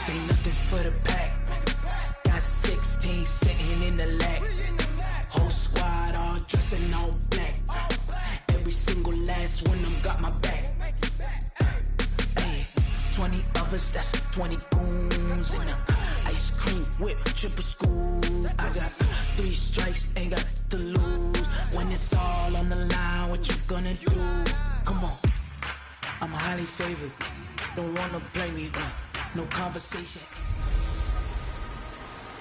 This ain't nothing for the pack. Got 16 sitting in the lag. Whole squad all dressing all black. Every single last one of them got my back. Hey, 20 of us, that's 20 goons in them. Ice cream whip, triple school. I got 3 strikes, ain't got to lose. When it's all on the line, what you gonna do? Come on, I'm highly favored. Don't wanna blame me, no conversation.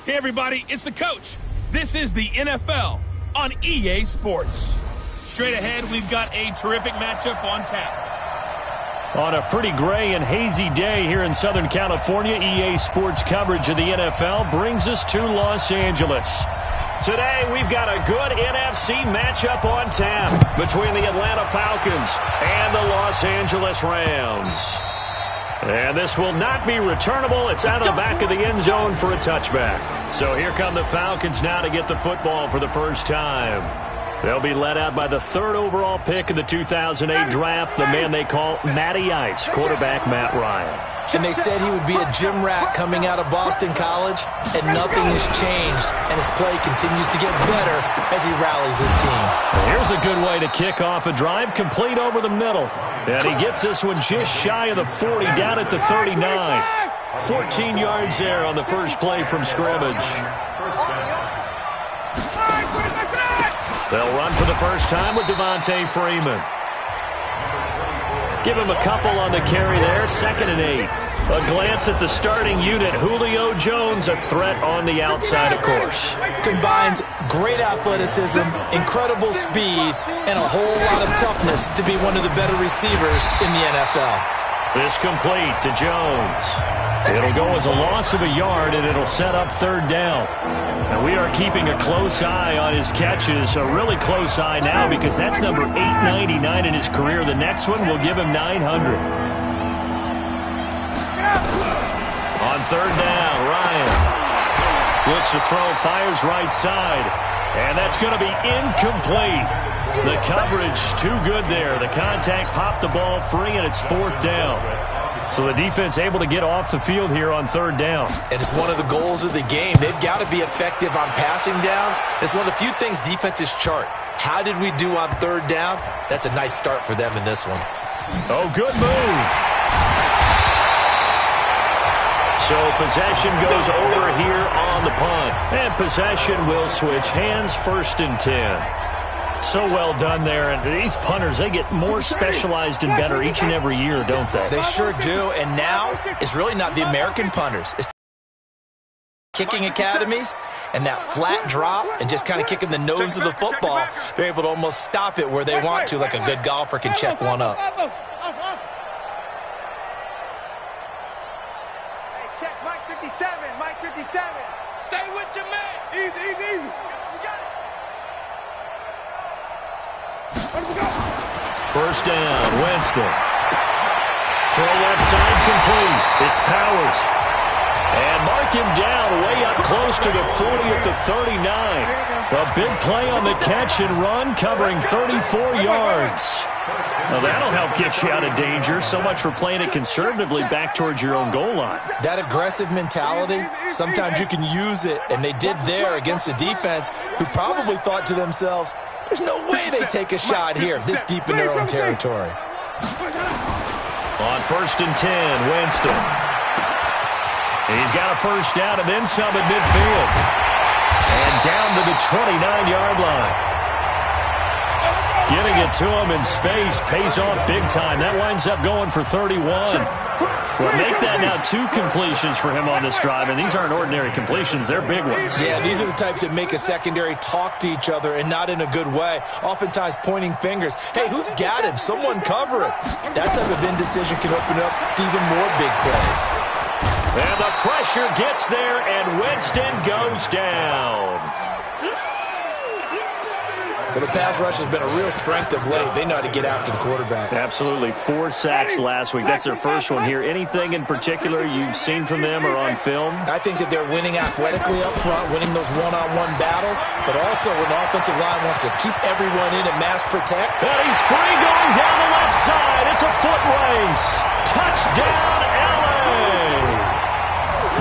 Hey everybody, it's the coach. This is the NFL on EA Sports. Straight ahead, we've got a terrific matchup on tap. On a pretty gray and hazy day here in Southern California, EA Sports coverage of the NFL brings us to Los Angeles. Today, we've got a good NFC matchup on tap between the Atlanta Falcons and the Los Angeles Rams. And this will not be returnable. It's out of the back of the end zone for a touchback. So here come the Falcons now to get the football for the first time. They'll be led out by the 3rd overall pick in the 2008 draft, the man they call Matty Ice, quarterback Matt Ryan. And they said he would be a gym rat coming out of Boston College, and nothing has changed, and his play continues to get better as he rallies his team. Here's a good way to kick off a drive, complete over the middle. And he gets this one just shy of the 40, down at the 39. 14 yards there on the first play from scrimmage. They'll run for the first time with Devontae Freeman. Give him a couple on the carry there, 2nd and 8. A glance at the starting unit. Julio Jones, a threat on the outside, of course. Combines great athleticism, incredible speed, and a whole lot of toughness to be one of the better receivers in the NFL. This complete to Jones. It'll go as a loss of a yard, and it'll set up 3rd down. And we are keeping a close eye on his catches, a really close eye now because that's number 899 in his career. The next one will give him 900. On 3rd down, Ryan looks to throw, fires right side, and that's going to be incomplete. The coverage too good there. The contact popped the ball free, and it's 4th down. So the defense able to get off the field here on 3rd down. And it's one of the goals of the game. They've got to be effective on passing downs. It's one of the few things defenses chart. How did we do on 3rd down? That's a nice start for them in this one. Oh, good move. So possession goes over here on the punt. And possession will switch hands, 1st and 10. So well done there. And these punters, they get more specialized and better each and every year, don't they? They sure do. And now it's really not the American punters. It's kicking academies, and that flat drop and just kind of kicking the nose of the football. They're able to almost stop it where they want to, like a good golfer can check one up. Hey, check Mike 57, Mike 57. Stay with your man. Easy, easy, easy. We got it. 1st down, Winston. Throw left side complete. It's Powers. And mark him down way up close to the 40 at the 39. A big play on the catch and run, covering 34 yards. Well, that'll help get you out of danger. So much for playing it conservatively back towards your own goal line. That aggressive mentality, sometimes you can use it, and they did there against a defense who probably thought to themselves, there's no way they take a shot here this deep in their own territory. On 1st and 10, Winston. He's got a 1st down and then some at midfield. And down to the 29-yard line. Giving it to him in space pays off big time. That winds up going for 31. Well, make that now 2 completions for him on this drive, and these aren't ordinary completions. They're big ones. Yeah, these are the types that make a secondary talk to each other and not in a good way, oftentimes pointing fingers. Hey, who's got him? Someone cover it. That type of indecision can open up to even more big plays. And the pressure gets there, and Winston goes down. Well, the pass rush has been a real strength of late. They know how to get after the quarterback. Absolutely. 4 sacks last week. That's their first one here. Anything in particular you've seen from them or on film? I think that they're winning athletically up front, winning those one-on-one battles, but also when the offensive line wants to keep everyone in and mass protect. And he's free going down the left side. It's a foot race. Touchdown, LA!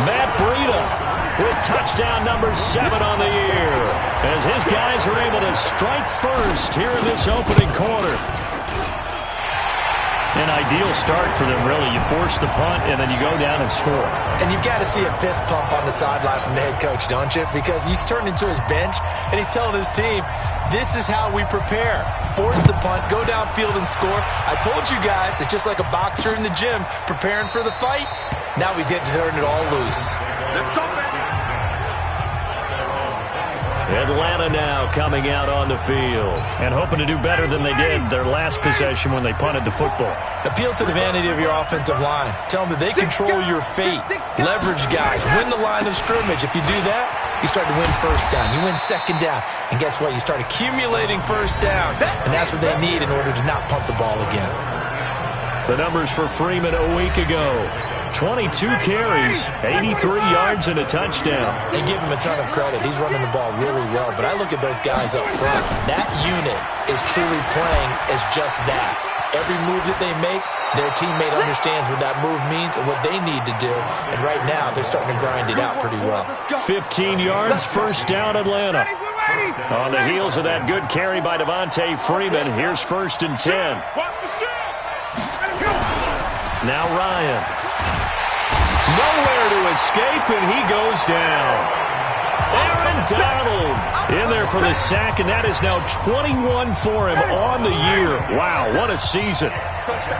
Matt Breida with touchdown number 7 on the year, as his guys are able to strike first here in this opening quarter. An ideal start for them, really. You force the punt, and then you go down and score. And you've got to see a fist pump on the sideline from the head coach, don't you? Because he's turned into his bench, and he's telling his team, this is how we prepare. Force the punt, go downfield and score. I told you guys, it's just like a boxer in the gym preparing for the fight. Now we get to turn it all loose. Let's go, baby. Atlanta now coming out on the field and hoping to do better than they did their last possession when they punted the football. Appeal to the vanity of your offensive line. Tell them that they control your fate. Leverage guys. Win the line of scrimmage. If you do that, you start to win first down. You win second down. And guess what? You start accumulating first downs. And that's what they need in order to not punt the ball again. The numbers for Freeman a week ago. 22 carries, 83 yards, and a touchdown. And give him a ton of credit. He's running the ball really well. But I look at those guys up front. That unit is truly playing as just that. Every move that they make, their teammate understands what that move means and what they need to do. And right now, they're starting to grind it out pretty well. 15 yards, first down, Atlanta. On the heels of that good carry by Devontae Freeman, here's 1st and 10. Now Ryan. Nowhere to escape, and he goes down. Aaron Donald in there for the sack, and that is now 21 for him on the year. Wow, what a season.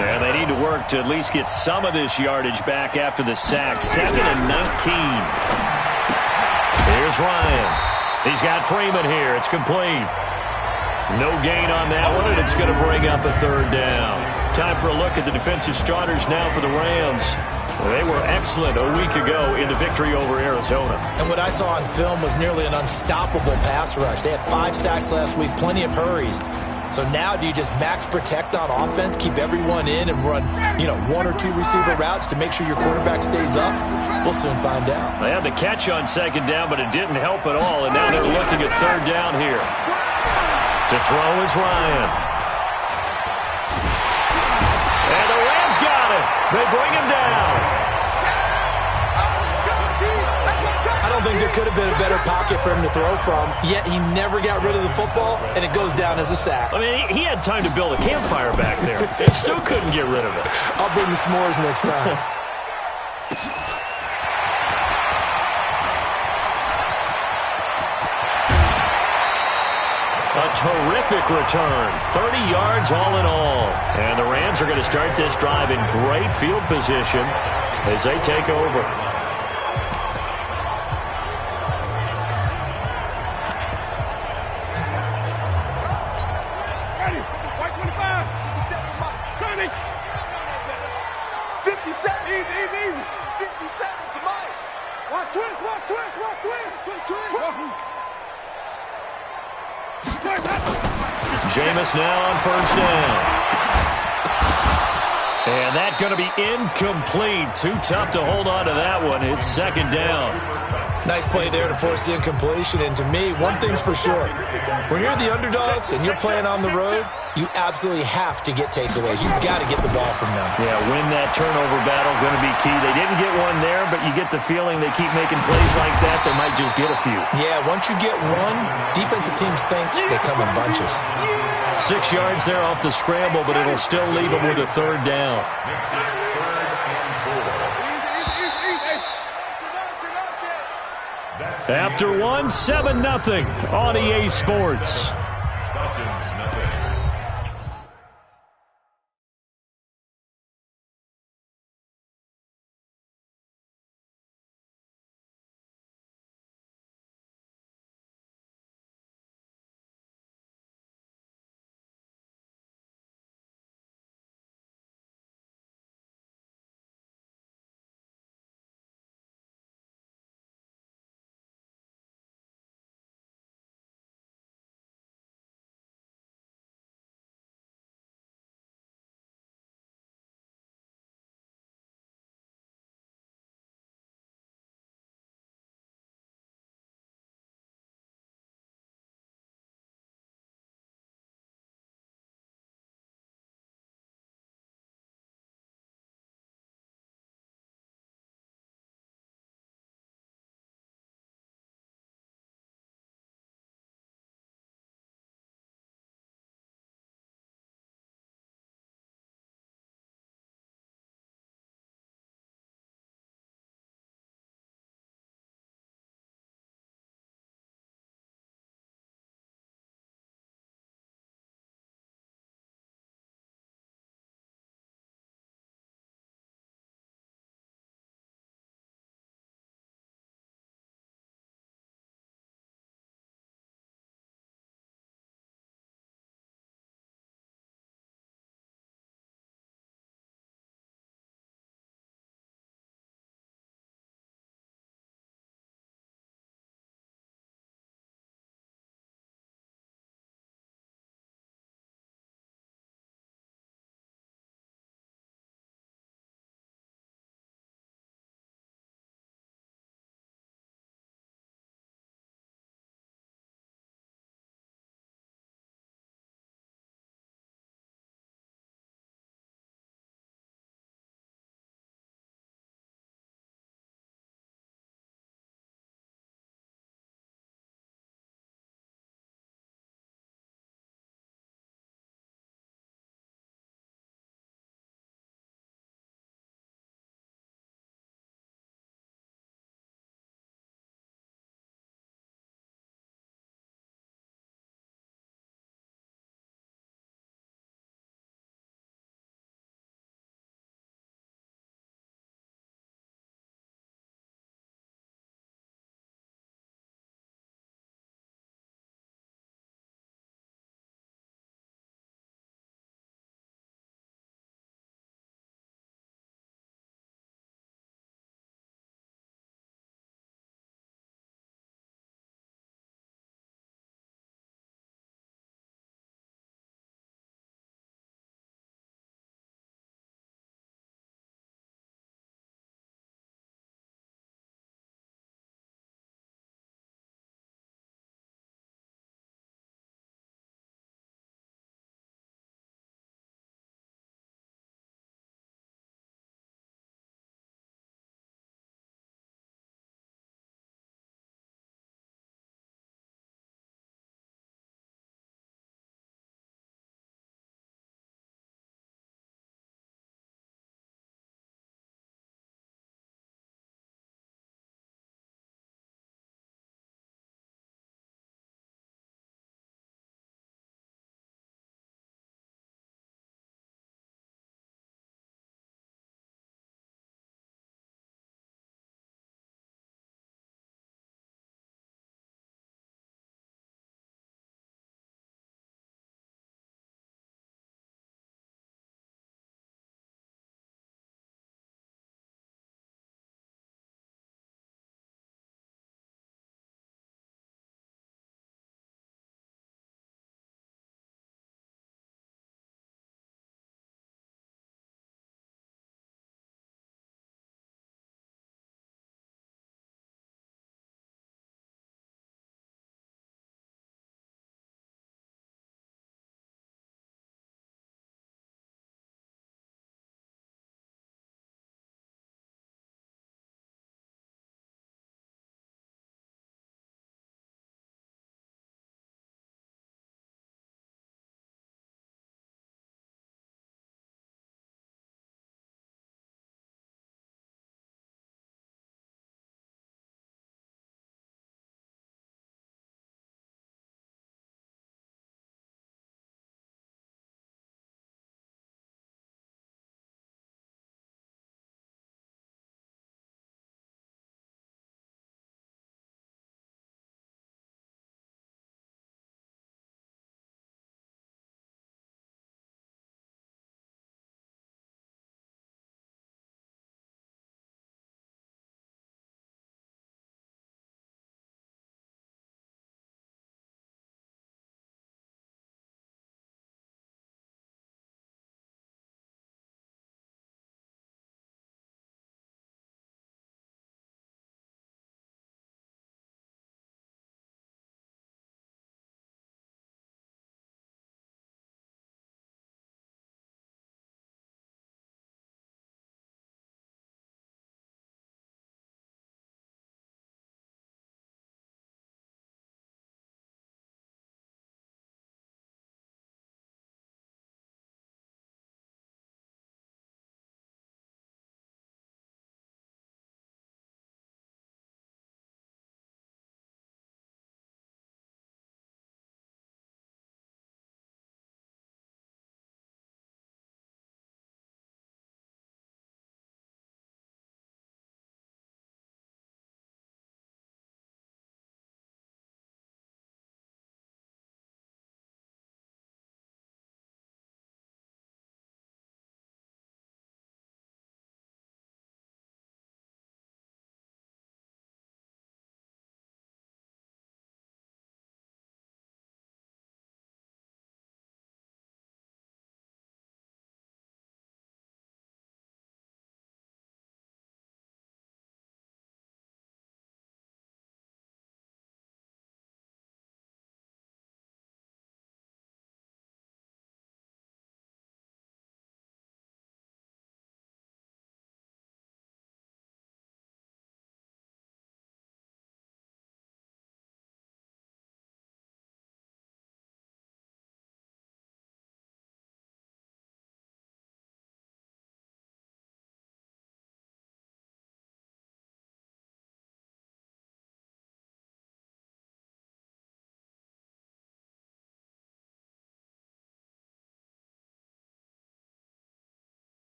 And they need to work to at least get some of this yardage back after the sack. 2nd and 19. Here's Ryan. He's got Freeman here. It's complete. No gain on that one, and it's going to bring up a 3rd down. Time for a look at the defensive starters now for the Rams. They were excellent a week ago in the victory over Arizona. And what I saw on film was nearly an unstoppable pass rush. They had 5 sacks last week, plenty of hurries. So now do you just max protect on offense, keep everyone in, and run, 1 or 2 receiver routes to make sure your quarterback stays up? We'll soon find out. They had the catch on 2nd down, but it didn't help at all. And now they're looking at 3rd down here. To throw is Ryan. And the Rams got it. They bring him down. I don't think there could have been a better pocket for him to throw from, yet he never got rid of the football, and it goes down as a sack. I mean, he had time to build a campfire back there. He still couldn't get rid of it. I'll bring the s'mores next time. A terrific return. 30 yards all in all. And the Rams are going to start this drive in great field position as they take over. Jameis now on 1st down. And that's going to be incomplete. Too tough to hold on to that one. It's 2nd down. Nice play there to force the incompletion. And to me, one thing's for sure. When you're the underdogs and you're playing on the road, you absolutely have to get takeaways. You've got to get the ball from them. Yeah, win that turnover battle, going to be key. They didn't get one there, but you get the feeling they keep making plays like that, they might just get a few. Yeah, once you get one, defensive teams think they come in bunches. 6 yards there off the scramble, but it'll still leave them with a 3rd down. After 7-0 on EA Sports.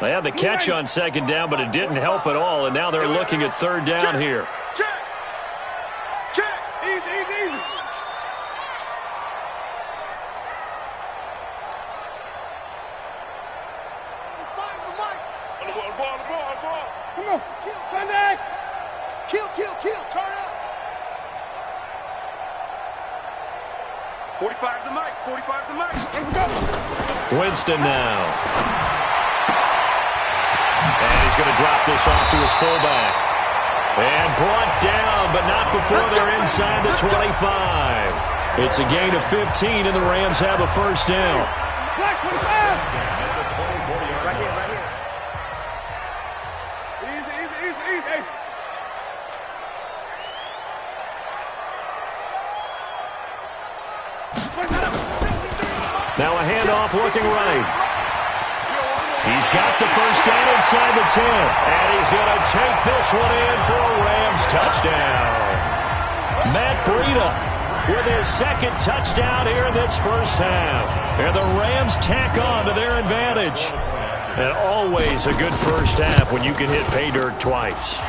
They had the catch on second down, but it didn't help at all, and now they're looking at third down here. Check. Check. Easy. Ball. Come on. Connect. Kill. Turn up. 45's the mic. Let's go. Winston now. And he's going to drop this off to his fullback. And brought down, but not before they're inside the 25. It's a gain of 15, and the Rams have a first down. Black 25. Right here. Easy. Now a handoff looking right. He's got the first down inside the 10. And he's going to take this one in for a Rams touchdown. Matt Breida with his second touchdown here in this first half. And the Rams tack on to their advantage. And always a good first half when you can hit pay dirt twice.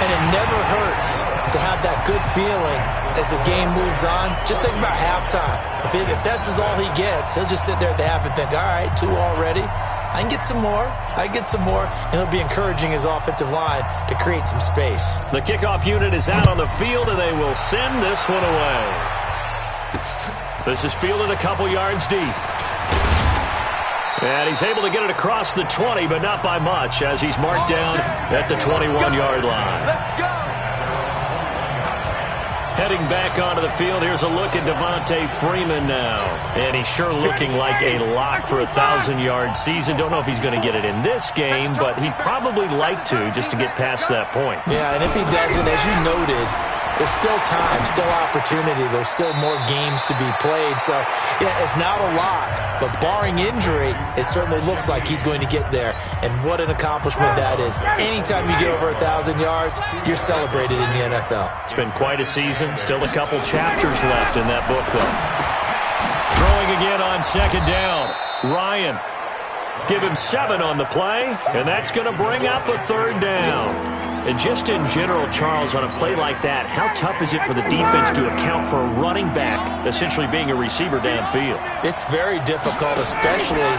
And it never hurts to have that good feeling as the game moves on. Just think about halftime. If that's all he gets, he'll just sit there at the half and think, all right, 2 already. I can get some more. And he'll be encouraging his offensive line to create some space. The kickoff unit is out on the field, and they will send this one away. This is fielded a couple yards deep. And he's able to get it across the 20, but not by much, as he's marked down at the 21-yard line. Heading back onto the field, here's a look at Devontae Freeman now. And he's sure looking like a lock for a 1,000-yard season. Don't know if he's going to get it in this game, but he'd probably like to just to get past that point. Yeah, and if he doesn't, as you noted, there's still time, still opportunity. There's still more games to be played. So, yeah, it's not a lock. But barring injury, it certainly looks like he's going to get there. And what an accomplishment that is. Anytime you get over 1,000 yards, you're celebrated in the NFL. It's been quite a season. Still a couple chapters left in that book, though. Throwing again on second down. Ryan. Give him 7 on the play, and that's going to bring up a third down. And just in general, Charles, on a play like that, how tough is it for the defense to account for a running back essentially being a receiver downfield? It's very difficult, especially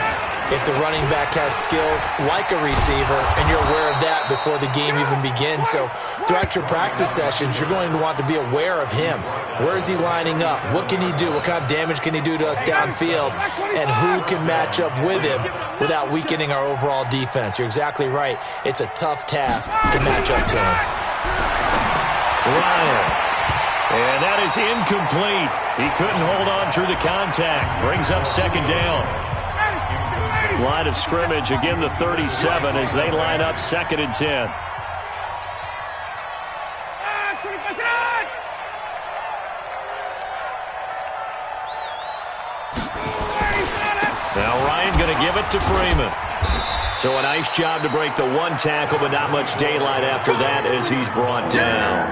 if the running back has skills like a receiver, and you're aware of that before the game even begins. So throughout your practice sessions, you're going to want to be aware of him. Where is he lining up? What can he do? What kind of damage can he do to us downfield? And who can match up with him without weakening our overall defense? You're exactly right. It's a tough task to match up to him. Ryan. And that is incomplete. He couldn't hold on through the contact. Brings up second down. Line of scrimmage, again the 37 as they line up 2nd and 10. Now Ryan going to give it to Freeman. So a nice job to break the 1 tackle, but not much daylight after that as he's brought down.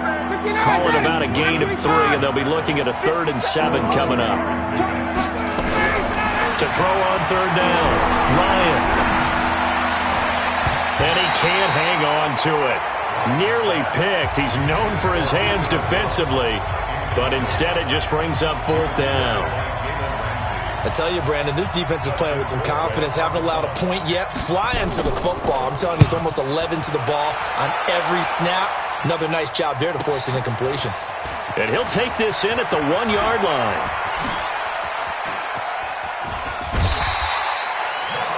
Calling about a gain of 3, and they'll be looking at a 3rd and 7 coming up. To throw on third down, Ryan. And he can't hang on to it. Nearly picked. He's known for his hands defensively, but instead it just brings up 4th down. I tell you, Brandon, this defense is playing with some confidence. Haven't allowed a point yet. Flying to the football. I'm telling you, it's almost 11 to the ball on every snap. Another nice job there to force an incompletion. And he'll take this in at the 1-yard line.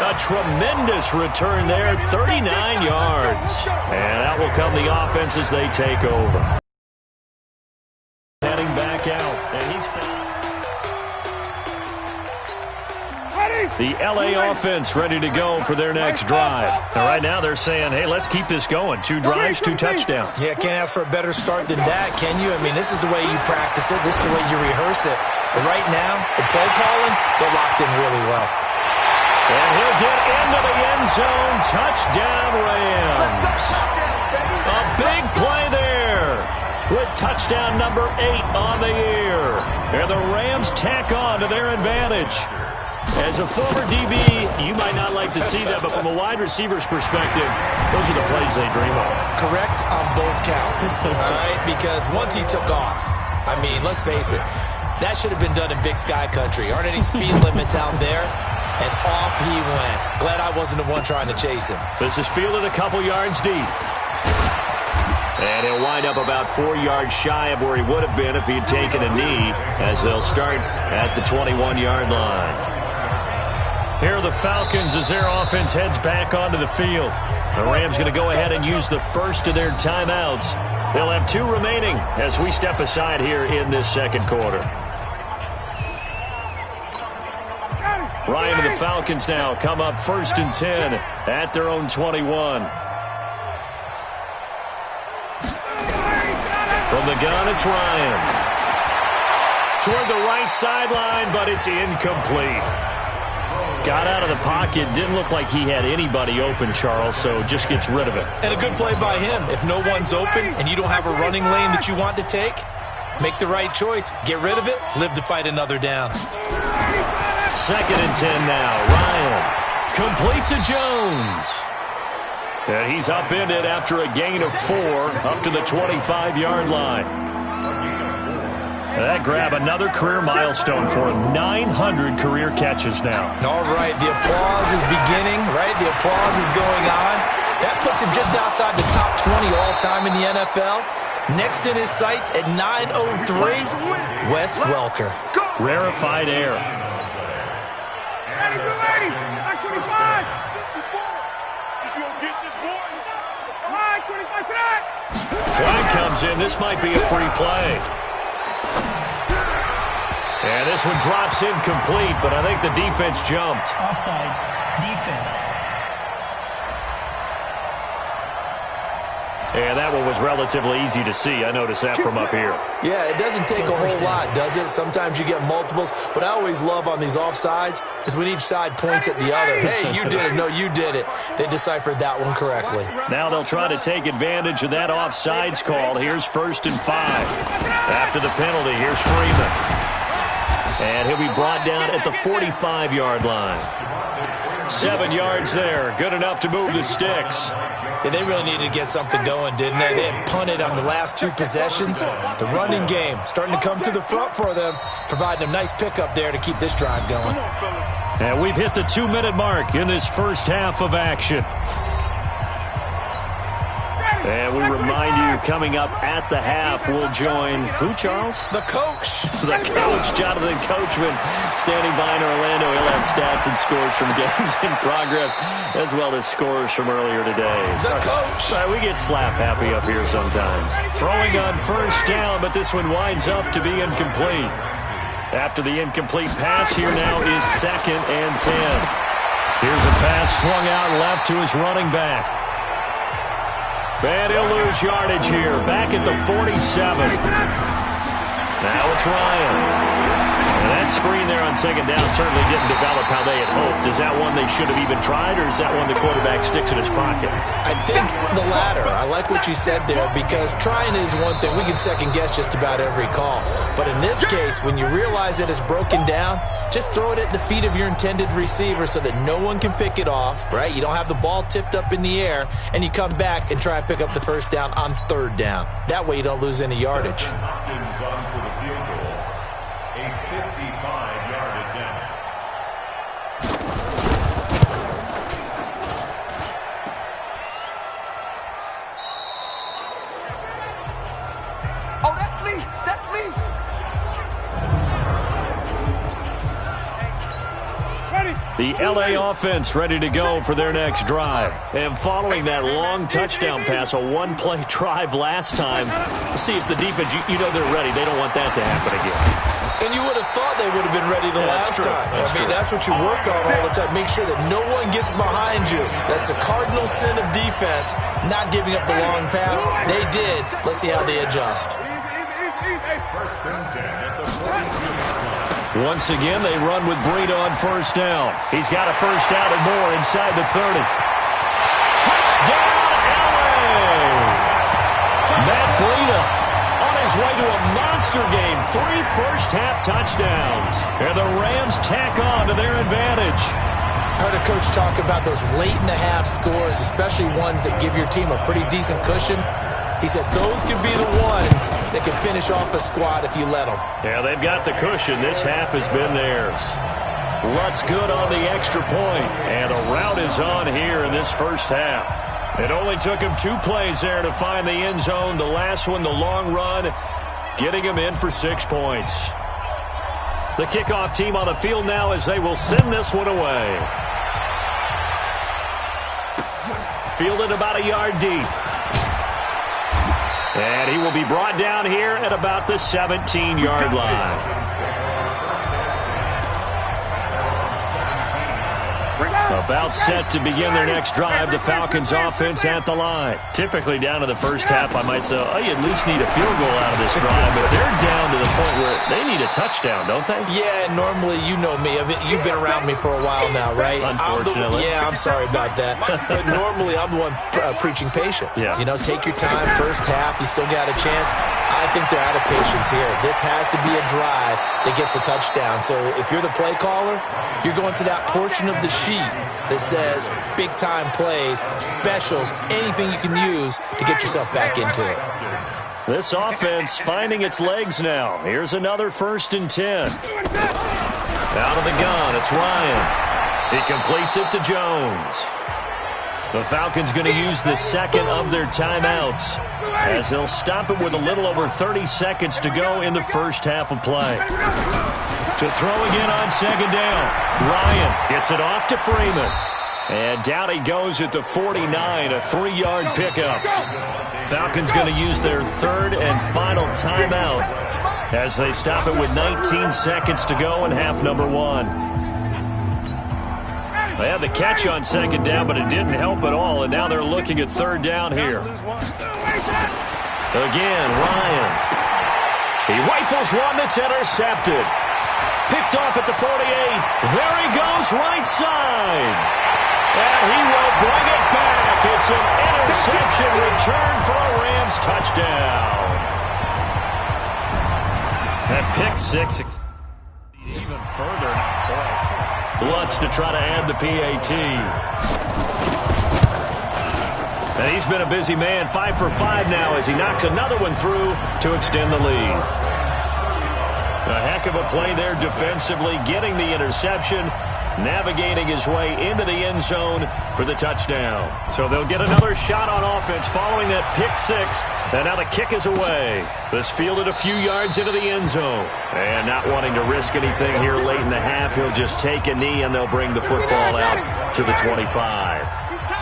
A tremendous return there, 39 yards. And that will come the offense as they take over. Heading back out, and he's the LA offense ready to go for their next drive. Now, right now they're saying, hey, let's keep this going. 2 drives, 2 touchdowns. Yeah, can't ask for a better start than that, can you? I mean, this is the way you practice it. This is the way you rehearse it. But right now, the play calling, they're locked in really well. And he'll get into the end zone. Touchdown, Rams. A big play there with touchdown number 8 on the year. And the Rams tack on to their advantage. As a former DB, you might not like to see that, but from a wide receiver's perspective, those are the plays they dream of. Correct on both counts, all right? Because once he took off, I mean, let's face it, that should have been done in Big Sky Country. Aren't any speed limits out there? And off he went. Glad I wasn't the one trying to chase him. This is fielded a couple yards deep. And he'll wind up about 4 yards shy of where he would have been if he had taken a knee, as they'll start at the 21-yard line. Here are the Falcons as their offense heads back onto the field. The Rams going to go ahead and use the first of their timeouts. They'll have 2 remaining as we step aside here in this second quarter. Ryan and the Falcons now come up 1st and 10 at their own 21. From the gun, it's Ryan. Toward the right sideline, but it's incomplete. Got out of the pocket. Didn't look like he had anybody open, Charles, so just gets rid of it. And a good play by him. If no one's open and you don't have a running lane that you want to take, make the right choice. Get rid of it. Live to fight another down. 2nd and 10 now. Ryan. Complete to Jones. And he's upended after a gain of 4 up to the 25-yard line. That grab another career milestone for him. 900 career catches now. All right, the applause is beginning, right? The applause is going on. That puts him just outside the top 20 all-time in the NFL. Next in his sights at 903, Wes Welker. Rarefied air. Flag comes in. This might be a free play. And this one drops incomplete, but I think the defense jumped. Offside defense. And that one was relatively easy to see. I noticed that from up here. Yeah, it doesn't take a whole lot, does it? Sometimes you get multiples. What I always love on these offsides is when each side points at the other. Hey, you did it. No, you did it. They deciphered that one correctly. Now they'll try to take advantage of that offsides call. Here's 1st and 5. After the penalty, here's Freeman. And he'll be brought down at the 45-yard line. 7 yards there. Good enough to move the sticks. Yeah, they really needed to get something going, didn't they? They had punted on the last 2 possessions. The running game starting to come to the front for them, providing a nice pickup there to keep this drive going. And we've hit the 2-minute mark in this first half of action. And we remind you, coming up at the half, we'll join who, Charles? The coach. The coach, Jonathan Coachman, standing by in Orlando. He'll have stats and scores from games in progress, as well as scores from earlier today. The coach. Sorry, we get slap happy up here sometimes. Throwing on 1st down, but this one winds up to be incomplete. After the incomplete pass, here now is 2nd and 10. Here's a pass swung out left to his running back. And he'll lose yardage here. Back at the 47. Now it's Ryan. And that screen there on 2nd down certainly didn't develop how they had hoped. Is that one they should have even tried, or is that one the quarterback sticks in his pocket? I think the latter. I like what you said there, because trying is one thing. We can second-guess just about every call. But in this case, when you realize that it's broken down, just throw it at the feet of your intended receiver so that no one can pick it off, right? You don't have the ball tipped up in the air, and you come back and try and pick up the 1st down on 3rd down. That way you don't lose any yardage. The L.A. offense ready to go for their next drive. And following that long touchdown pass, a 1-play drive last time, see if the defense, you know they're ready. They don't want that to happen again. And you would have thought they would have been ready the last time. That's what you work on all the time. Make sure that no one gets behind you. That's the cardinal sin of defense, not giving up the long pass. They did. Let's see how they adjust. Once again, they run with Breida on 1st down. He's got a 1st down and more inside the 30. Touchdown, LA! Matt Breida on his his way to a monster game. 3 first-half touchdowns. And the Rams tack on to their advantage. I heard a coach talk about those late-in-the-half scores, especially ones that give your team a pretty decent cushion. He said those could be the ones that can finish off a squad if you let them. Yeah, they've got the cushion. This half has been theirs. Lutz good on the extra point, and a rout is on here in this first half. It only took him 2 plays there to find the end zone. The last one, the long run, getting him in for 6 points. The kickoff team on the field now as they will send this one away. Fielded about a yard deep. And he will be brought down here at about the 17-yard line. About set to begin their next drive. The Falcons offense at the line. Typically down to the first half, I might say, oh, you at least need a field goal out of this drive. But they're down to the point where they need a touchdown, don't they? Yeah, normally, you know me. You've been around me for a while now, right? Unfortunately. I'm sorry about that. But normally, I'm the one preaching patience. Yeah. You know, take your time. First half, you still got a chance. I think they're out of patience here. This has to be a drive that gets a touchdown. So if you're the play caller, you're going to that portion of the sheet that says big-time plays, specials, anything you can use to get yourself back into it. This offense finding its legs now. Here's another 1st and 10. Out of the gun, it's Ryan. He completes it to Jones. The Falcons going to use the second of their timeouts as they'll stop it with a little over 30 seconds to go in the first half of play. To throw again on 2nd down. Ryan gets it off to Freeman. And down he goes at the 49, a 3-yard pickup. Falcons going to use their 3rd and final timeout as they stop it with 19 seconds to go in half number 1. They had the catch on 2nd down, but it didn't help at all, and now they're looking at 3rd down here. Again, Ryan. He rifles one that's intercepted. Picked off at the 48. There he goes, right side. And he will bring it back. It's an interception return for a Rams touchdown. That pick 6 even further, not quite. Lutz to try to add the PAT. And he's been a busy man, 5 for 5 now as he knocks another one through to extend the lead. A heck of a play there defensively, getting the interception, navigating his way into the end zone for the touchdown. So they'll get another shot on offense following that pick 6, and now the kick is away. This fielded a few yards into the end zone. And not wanting to risk anything here late in the half, he'll just take a knee, and they'll bring the football out to the 25.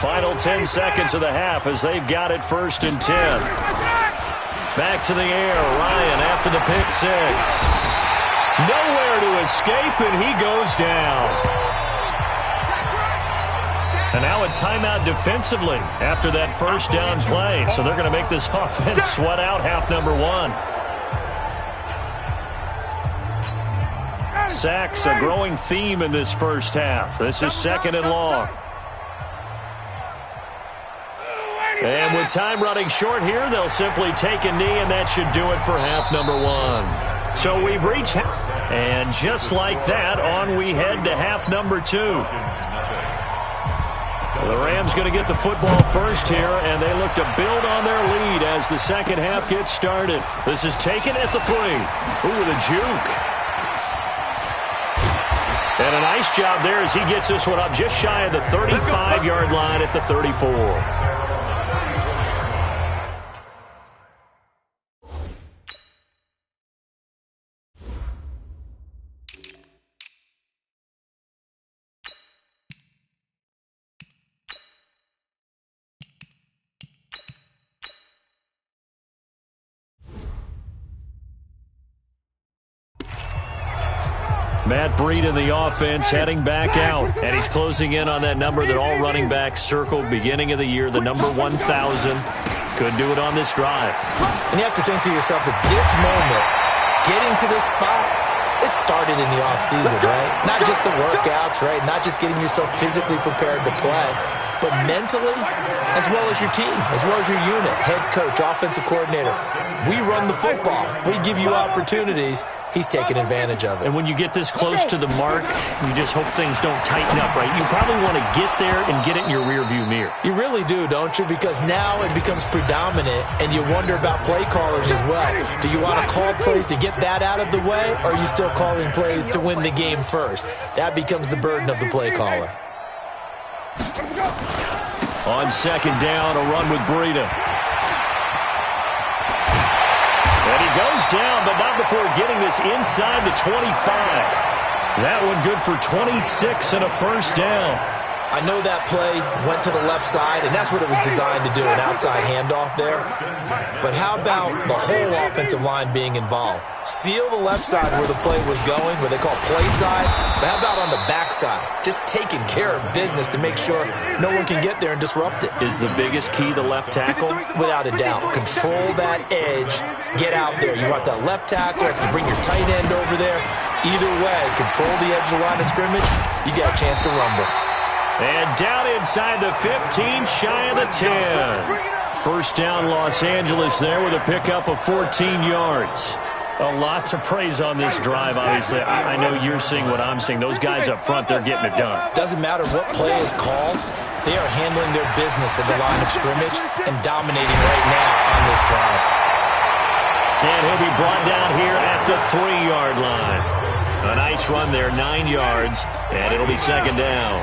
Final 10 seconds of the half as they've got it 1st and 10. Back to the air, Ryan after the pick 6. Nowhere to escape, and he goes down. And now a timeout defensively after that 1st down play. So they're going to make this offense sweat out half number 1. Sacks, a growing theme in this first half. This is 2nd and long. And with time running short here, they'll simply take a knee, and that should do it for half number 1. So we've reached half. And just like that, on we head to half number 2. The Rams going to get the football first here, and they look to build on their lead as the second half gets started. This is taken at the 3. Ooh, with a juke. And a nice job there as he gets this one up just shy of the 35-yard line at the 34. Matt Breed in the offense heading back out. And he's closing in on that number that all running backs circled beginning of the year, the number 1,000. Could do it on this drive. And you have to think to yourself that this moment, getting to this spot, it started in the offseason, right? Not just the workouts, right? Not just getting yourself physically prepared to play. but mentally, as well as your team, as well as your unit, head coach, offensive coordinator. We run the football. We give you opportunities. He's taking advantage of it. And when you get this close to the mark, you just hope things don't tighten up, right? You probably want to get there and get it in your rearview mirror. You really do, don't you? Because now it becomes predominant, and you wonder about play callers as well. Do you want to call plays to get that out of the way, or are you still calling plays to win the game first? That becomes the burden of the play caller. On second down, a run with Breida. And he goes down, but not before getting this inside the 25. That one good for 26 and a first down. I know that play went to the left side, and that's what it was designed to do, an outside handoff there. But how about the whole offensive line being involved? Seal the left side where the play was going, where they call play side. But how about on the back side? Just taking care of business to make sure no one can get there and disrupt it. Is the biggest key the left tackle? Without a doubt. Control that edge. Get out there. You want that left tackle. If you bring your tight end over there, either way, control the edge of the line of scrimmage, you got a chance to rumble. And down inside the 15, shy of the 10. First down, Los Angeles there with a pickup of 14 yards. A lot to praise on this drive, obviously. I know you're seeing what I'm seeing. Those guys up front, they're getting it done. Doesn't matter what play is called. They are handling their business at the line of scrimmage and dominating right now on this drive. And he'll be brought down here at the 3-yard line. A nice run there, 9 yards, and it'll be second down.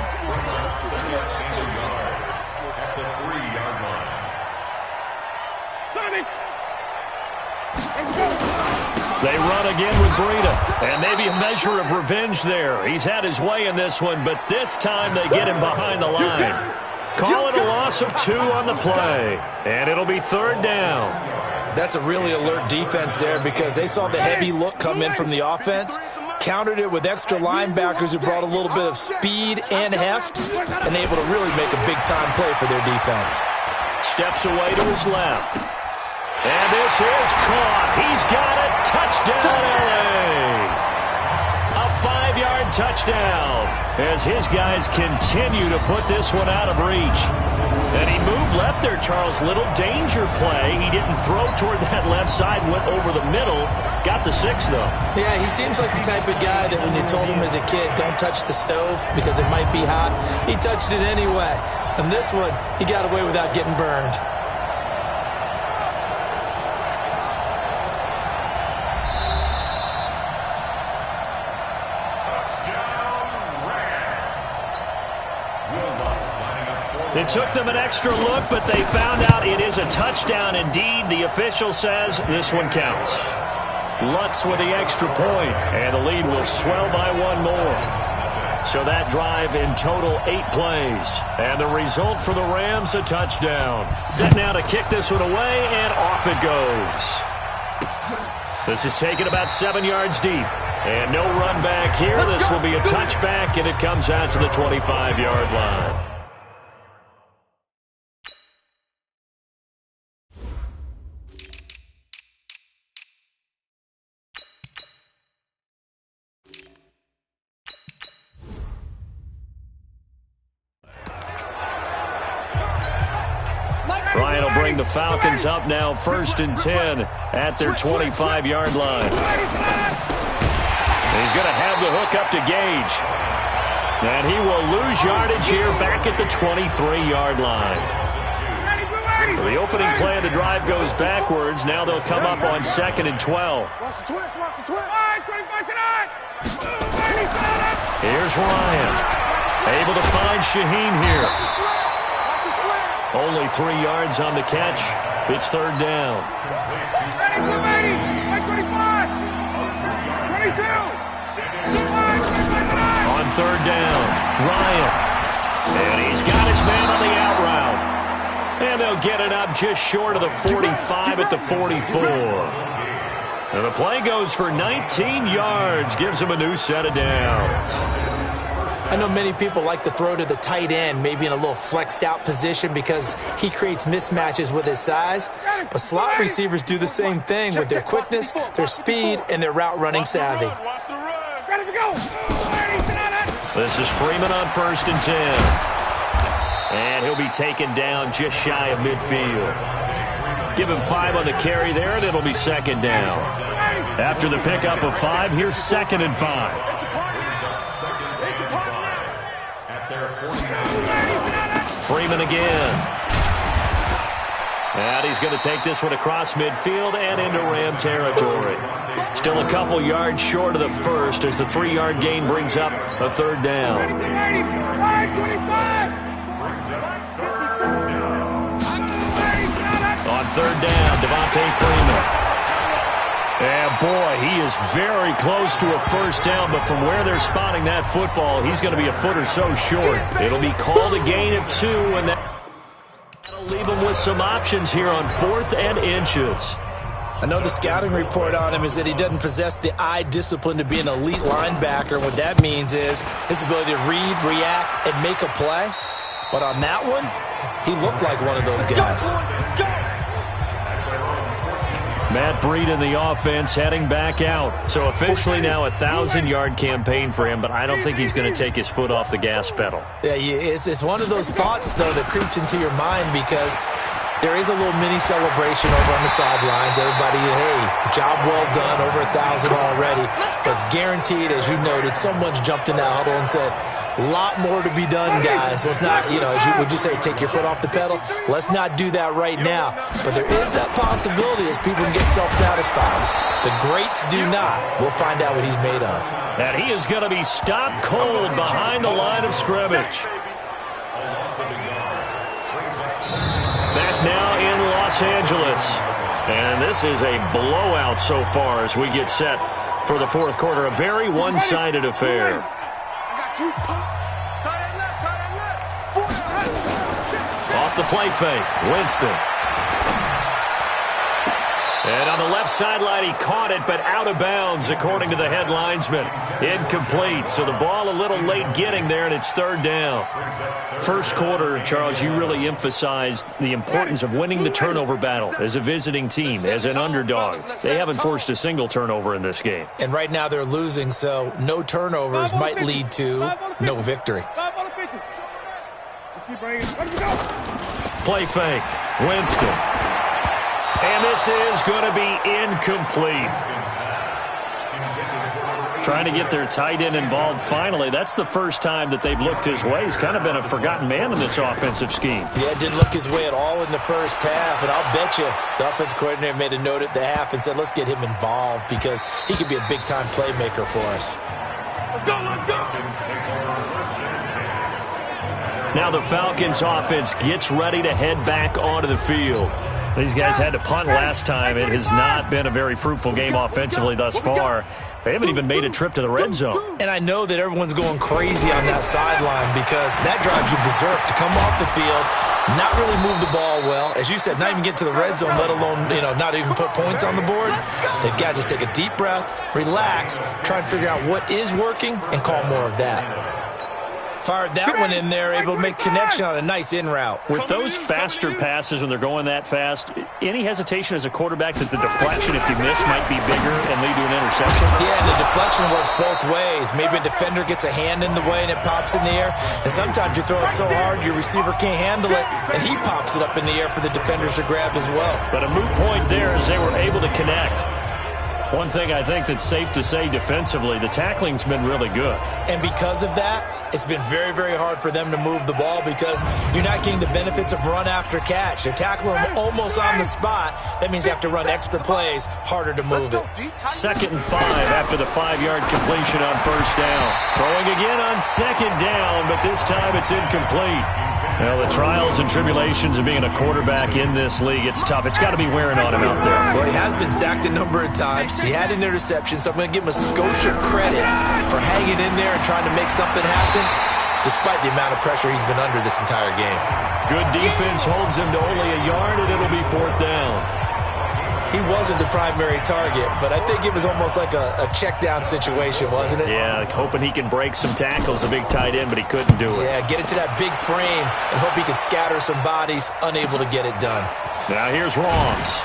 They run again with Breida, and maybe a measure of revenge there. He's had his way in this one, but this time they get him behind the line. Call it a loss of 2 on the play, and it'll be third down. That's a really alert defense there because they saw the heavy look come in from the offense, countered it with extra linebackers who brought a little bit of speed and heft, and able to really make a big-time play for their defense. Steps away to his left. And this is caught. He's got it. Touchdown, LA. A 5-yard touchdown as his guys continue to put this one out of reach. And he moved left there, Charles. Little danger play. He didn't throw toward that left side, went over the middle. Got the 6, though. Yeah, he seems like the type of guy that when you told him as a kid, don't touch the stove because it might be hot, he touched it anyway. And this one, he got away without getting burned. It took them an extra look, but they found out it is a touchdown indeed. The official says this one counts. Lutz with the extra point, and the lead will swell by 1 more. So that drive in total 8 plays. And the result for the Rams, a touchdown. Set now to kick this one away, and off it goes. This is taken about 7 yards deep. And no run back here. This will be a touchback, and it comes out to the 25-yard line. Ryan will bring the Falcons up now, 1st and 10 at their 25-yard line. He's going to have the hook up to Gage. And he will lose yardage here back at the 23-yard line. The opening play of the drive goes backwards. Now they'll come up on 2nd and 12. Here's Ryan. Able to find Shaheen here. Only 3 yards on the catch. It's third down. On third down, Ryan. And he's got his man on the out route. And they'll get it up just short of the 45 at the 44. And the play goes for 19 yards. Gives him a new set of downs. I know many people like to throw to the tight end, maybe in a little flexed out position because he creates mismatches with his size. But slot receivers do the same thing with their quickness, their speed, and their route running savvy. This is Freeman on 1st and 10. And he'll be taken down just shy of midfield. Give him 5 on the carry there, and it'll be second down. After the pickup of 5, here's 2nd and 5. Freeman again. And he's going to take this one across midfield and into Ram territory. Still a couple yards short of the first as the 3-yard gain brings up a 3rd down. On 3rd down, Devontae Freeman. And boy, he is very close to a 1st down, but from where they're spotting that football, he's going to be a foot or so short. It'll be called a gain of 2, and that'll leave him with some options here on 4th and inches. I know the scouting report on him is that he doesn't possess the eye discipline to be an elite linebacker. What that means is his ability to read, react, and make a play. But on that one, he looked like one of those guys. Matt Breed in the offense heading back out. So officially now a 1,000-yard campaign for him, but I don't think he's going to take his foot off the gas pedal. Yeah, it's one of those thoughts, though, that creeps into your mind because there is a little mini celebration over on the sidelines. Everybody, hey, job well done, over 1,000 already. But guaranteed, as you noted, someone's jumped in that huddle and said, a lot more to be done, guys. Let's not, would you say, take your foot off the pedal? Let's not do that right now. But there is that possibility as people can get self-satisfied. The greats do not. We'll find out what he's made of. And he is going to be stopped cold behind the line of scrimmage. Back now in Los Angeles. And this is a blowout so far as we get set for the 4th quarter. A very one-sided affair. Off the play fake, Winston. And on the left sideline, he caught it, but out of bounds, according to the head linesman. Incomplete, so the ball a little late getting there, and it's 3rd down. 1st quarter, Charles, you really emphasized the importance of winning the turnover battle as a visiting team, as an underdog. They haven't forced a single turnover in this game. And right now they're losing, so no turnovers might lead to no victory. Play fake, Winston. And this is going to be incomplete. Trying to get their tight end involved finally. That's the first time that they've looked his way. He's kind of been a forgotten man in this offensive scheme. Yeah, it didn't look his way at all in the first half. And I'll bet you the offense coordinator made a note at the half and said, let's get him involved because he could be a big-time playmaker for us. Let's go, let's go. Now the Falcons offense gets ready to head back onto the field. These guys had to punt last time. It has not been a very fruitful game offensively thus far. They haven't even made a trip to the red zone. And I know that everyone's going crazy on that sideline because that drives you berserk to come off the field, not really move the ball well. As you said, not even get to the red zone, let alone, not even put points on the board. They've got to just take a deep breath, relax, try and figure out what is working, and call more of that. Fired that one in there, able to make connection on a nice in route. With those faster passes when they're going that fast, any hesitation as a quarterback that the deflection, if you miss, might be bigger and lead to an interception? Yeah, and the deflection works both ways. Maybe a defender gets a hand in the way and it pops in the air. And sometimes you throw it so hard your receiver can't handle it, and he pops it up in the air for the defenders to grab as well. But a moot point there as they were able to connect. One thing I think that's safe to say defensively, the tackling's been really good. And because of that, it's been very, very hard for them to move the ball because you're not getting the benefits of run after catch. They're tackling them almost on the spot. That means you have to run extra plays, harder to move it. 2nd and 5 after the 5-yard completion on 1st down. Throwing again on 2nd down, but this time it's incomplete. Well, the trials and tribulations of being a quarterback in this league, it's tough. It's got to be wearing on him out there. Well, he has been sacked a number of times. He had an interception, so I'm going to give him a skosh of credit for hanging in there and trying to make something happen, despite the amount of pressure he's been under this entire game. Good defense holds him to only a yard, and it'll be 4th down. He wasn't the primary target, but I think it was almost like a check-down situation, wasn't it? Yeah, hoping he can break some tackles, a big tight end, but he couldn't do it. Yeah, get into that big frame and hope he can scatter some bodies, unable to get it done. Now here's Ross.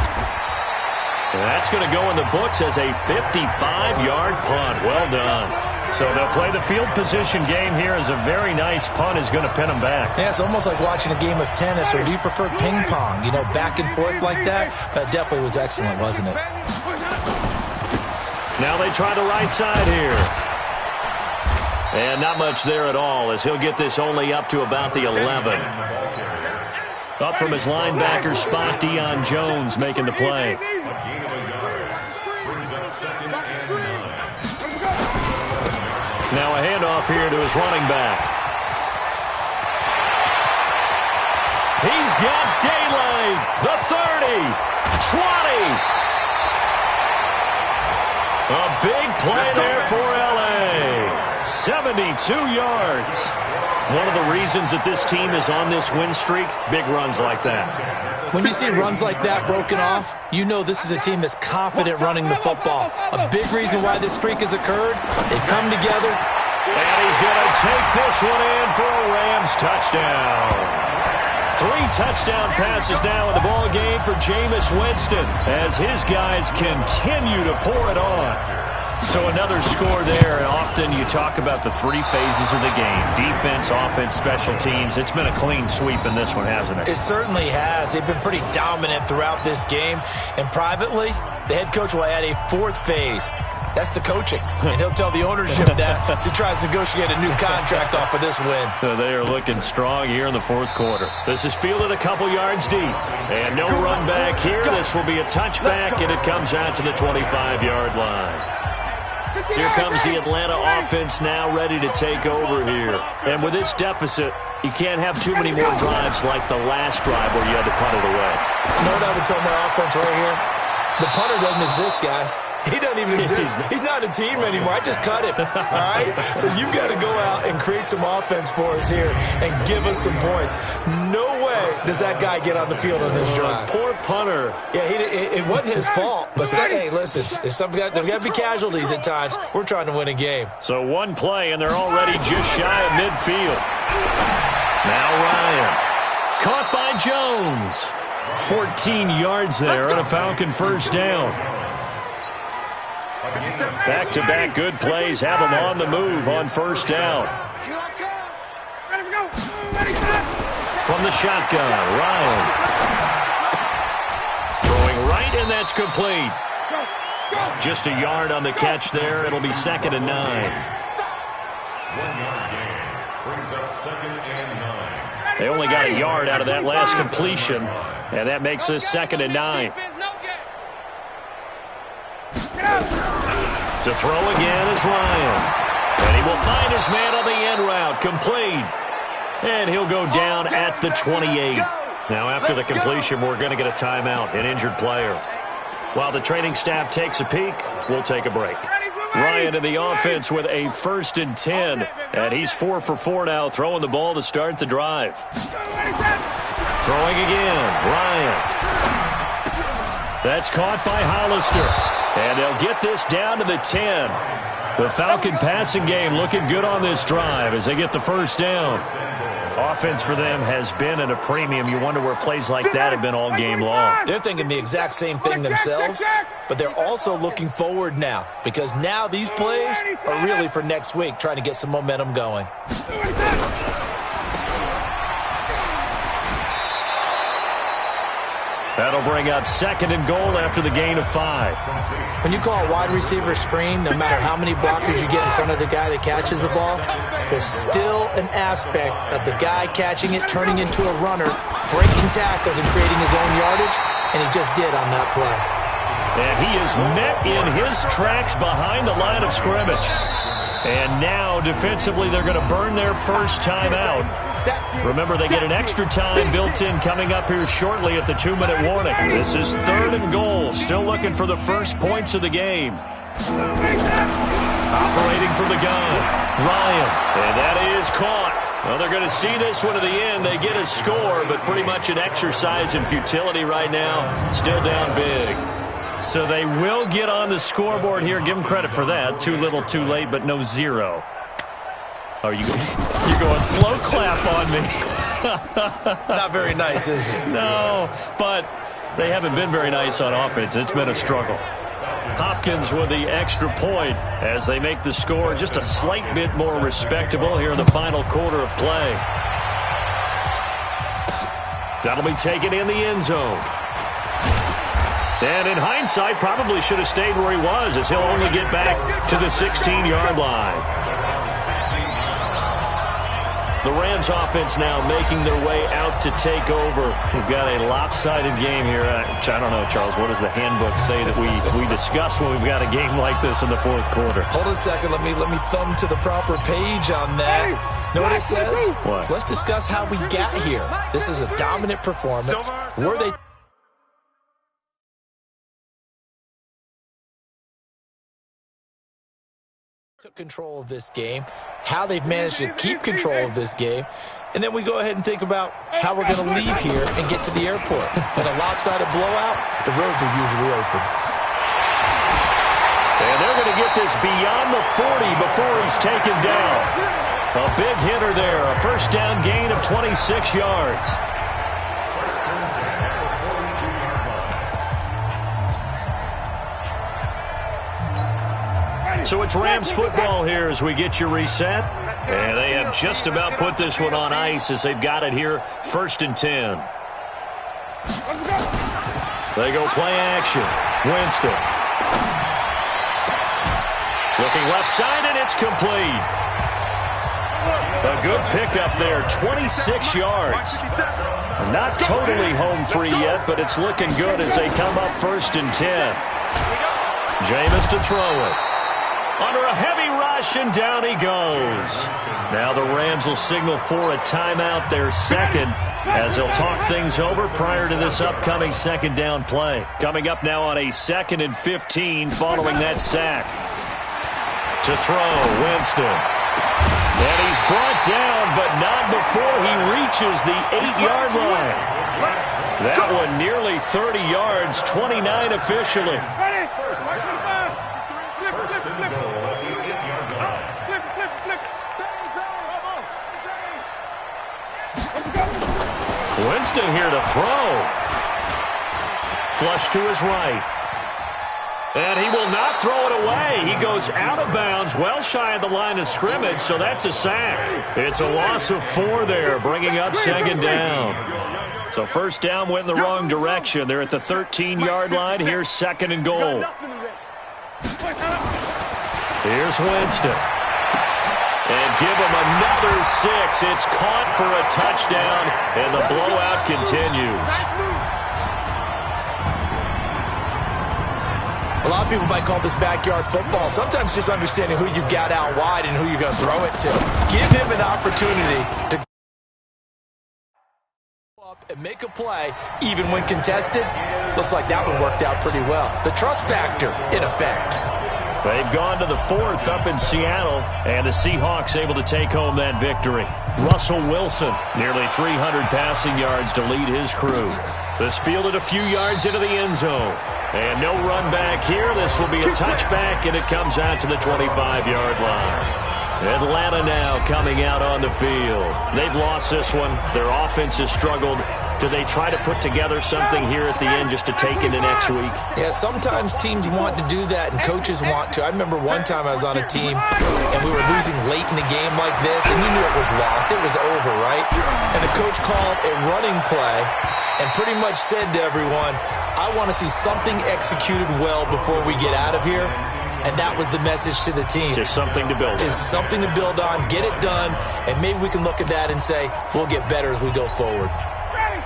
And that's going to go in the books as a 55-yard punt. Well done. So they'll play the field position game here as a very nice punt is going to pin them back. Yeah, it's almost like watching a game of tennis, or do you prefer ping pong? You know, back and forth like that? That definitely was excellent, wasn't it? Now they try the right side here. And not much there at all, as he'll get this only up to about the 11. Up from his linebacker spot, Deion Jones making the play. Now a handoff here to his running back. He's got daylight. The 30, 20. A big play there for L.A. 72 yards. One of the reasons that this team is on this win streak, big runs like that. When you see runs like that broken off, you know this is a team that's confident running the football. A big reason why this streak has occurred, they come together. And he's going to take this one in for a Rams touchdown. 3 touchdown passes now in the ball game for Jameis Winston as his guys continue to pour it on. So another score there. Often you talk about the 3 phases of the game. Defense, offense, special teams. It's been a clean sweep in this one, hasn't it? It certainly has. They've been pretty dominant throughout this game. And privately, the head coach will add a 4th phase. That's the coaching. And he'll tell the ownership that as he tries to negotiate a new contract off of this win. They are looking strong here in the 4th quarter. This is fielded a couple yards deep. And no run back here. This will be a touchback, and it comes out to the 25-yard line. Here comes the Atlanta offense now ready to take over here. And with this deficit, you can't have too many more drives like the last drive where you had to punt it away. You know what I would tell my offense right here? The punter doesn't exist, guys. He doesn't even exist. He's not a team anymore. I just cut him. All right? So you've got to go out and create some offense for us here and give us some points. No way does that guy get on the field on this drive. Poor punter. Yeah, it wasn't his fault. But hey, listen, there's got to be casualties at times. We're trying to win a game. So one play, and they're already just shy of midfield. Now Ryan. Caught by Jones. 14 yards there on a Falcon first down. Back-to-back good plays have them on the move on first down. From the shotgun, Ryan. Throwing right, and that's complete. Just a yard on the catch there. It'll be 2nd and 9. They only got a yard out of that last completion, and that makes this 2nd and 9. To throw again is Ryan. And he will find his man on the end route. Complete. And he'll go down at the 28. Now after the completion, we're going to get a timeout, an injured player. While the training staff takes a peek, we'll take a break. Ryan in the offense with a 1st and 10. And he's 4 for 4 now, throwing the ball to start the drive. Throwing again, Ryan. That's caught by Hollister. And they'll get this down to the 10. The Falcon passing game looking good on this drive as they get the first down. Offense for them has been at a premium. You wonder where plays like that have been all game long. They're thinking the exact same thing themselves, but they're also looking forward now because now these plays are really for next week, trying to get some momentum going. That'll bring up 2nd and goal after the gain of 5. When you call a wide receiver screen, no matter how many blockers you get in front of the guy that catches the ball, there's still an aspect of the guy catching it, turning into a runner, breaking tackles and creating his own yardage, and he just did on that play. And he is met in his tracks behind the line of scrimmage. And now, defensively, they're going to burn their first time out. Remember, they get an extra time built in coming up here shortly at the 2-minute warning. This is 3rd and goal. Still looking for the first points of the game. Operating from the gun, Ryan. And that is caught. Well, they're going to see this one to the end. They get a score, but pretty much an exercise in futility right now. Still down big. So they will get on the scoreboard here. Give them credit for that. Too little, too late, but no 0. Are you're going slow clap on me. Not very nice, is it? No, but they haven't been very nice on offense. It's been a struggle. Hopkins with the extra point as they make the score just a slight bit more respectable here in the final quarter of play. That'll be taken in the end zone. And in hindsight, probably should have stayed where he was, as he'll only get back to the 16-yard line. The Rams offense now making their way out to take over. We've got a lopsided game here. I don't know, Charles, what does the handbook say that we discuss when we've got a game like this in the fourth quarter? Hold on a second. Let me thumb to the proper page on that. Know what it says? What? Let's discuss how we got here. This is a dominant performance. Were they... took control of this game, how they've managed to keep control of this game, and then we go ahead and think about how we're going to leave here and get to the airport. In a lopsided blowout, the roads are usually open. And they're going to get this beyond the 40 before he's taken down. A big hitter there, a first down gain of 26 yards. So it's Rams football here as we get you reset. And they have just about put this one on ice as they've got it here, 1st and 10. They go play action. Winston. Looking left side, and it's complete. A good pickup there, 26 yards. Not totally home free yet, but it's looking good as they come up 1st and 10. Jameis to throw it. Under a heavy rush, and down he goes. Now the Rams will signal for a timeout, their second, as they'll talk things over prior to this upcoming second down play. Coming up now on a 2nd and 15 following that sack. To throw, Winston. And he's brought down, but not before he reaches the 8-yard line. That one nearly 30 yards, 29 officially. Winston here to throw. Flush to his right. And he will not throw it away. He goes out of bounds, well shy of the line of scrimmage, so that's a sack. It's a loss of 4 there, bringing up 2nd down. So first down went in the wrong direction. They're at the 13-yard line. Here's 2nd and goal. Here's Winston. And give him another 6. It's caught for a touchdown, and the blowout continues. A lot of people might call this backyard football. Sometimes just understanding who you've got out wide and who you're going to throw it to. Give him an opportunity to go up and make a play, even when contested. Looks like that one worked out pretty well. The trust factor, in effect. They've gone to the 4th up in Seattle, and the Seahawks able to take home that victory. Russell Wilson, nearly 300 passing yards to lead his crew. This fielded a few yards into the end zone. And no run back here. This will be a touchback, and it comes out to the 25-yard line. Atlanta now coming out on the field. They've lost this one. Their offense has struggled. Do they try to put together something here at the end just to take into next week? Yeah, sometimes teams want to do that and coaches want to. I remember one time I was on a team and we were losing late in the game like this, and you knew it was lost. It was over, right? And the coach called a running play and pretty much said to everyone, I want to see something executed well before we get out of here. And that was the message to the team. Just something to build on. Just something to build on, get it done, and maybe we can look at that and say, we'll get better as we go forward.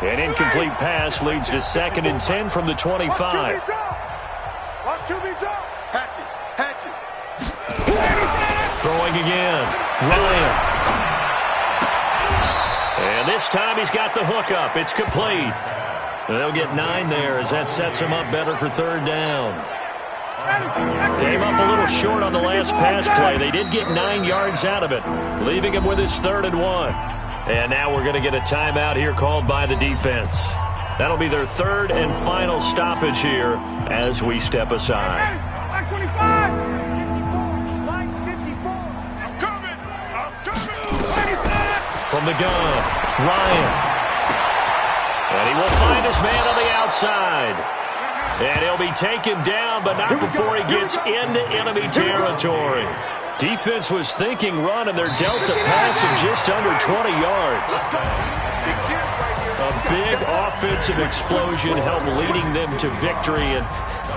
An incomplete pass leads to 2nd and 10 from the 25. Throwing again. Ryan. And this time he's got the hook up. It's complete. They'll get 9 there as that sets him up better for 3rd down. Came up a little short on the last pass play. They did get 9 yards out of it, leaving him with his 3rd and 1. And now we're going to get a timeout here called by the defense. That'll be their 3rd and final stoppage here as we step aside. From the gun, Ryan. And he will find his man on the outside. And he'll be taken down, but not before he gets into enemy territory. Defense was thinking run, and they're dealt a pass of just under 20 yards. A big offensive explosion helped leading them to victory, and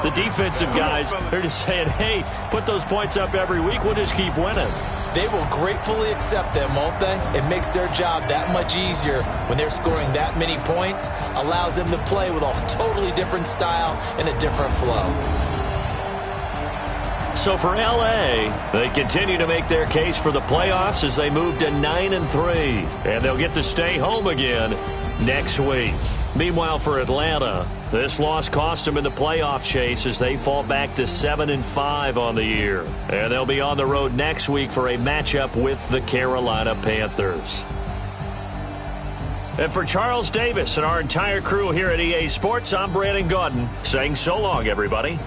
the defensive guys, they're just saying, hey, put those points up every week, we'll just keep winning. They will gratefully accept them, won't they? It makes their job that much easier when they're scoring that many points, allows them to play with a totally different style and a different flow. So for L.A., they continue to make their case for the playoffs as they move to 9-3, and they'll get to stay home again next week. Meanwhile, for Atlanta, this loss cost them in the playoff chase as they fall back to 7-5 on the year. And they'll be on the road next week for a matchup with the Carolina Panthers. And for Charles Davis and our entire crew here at EA Sports, I'm Brandon Gaudin saying so long, everybody.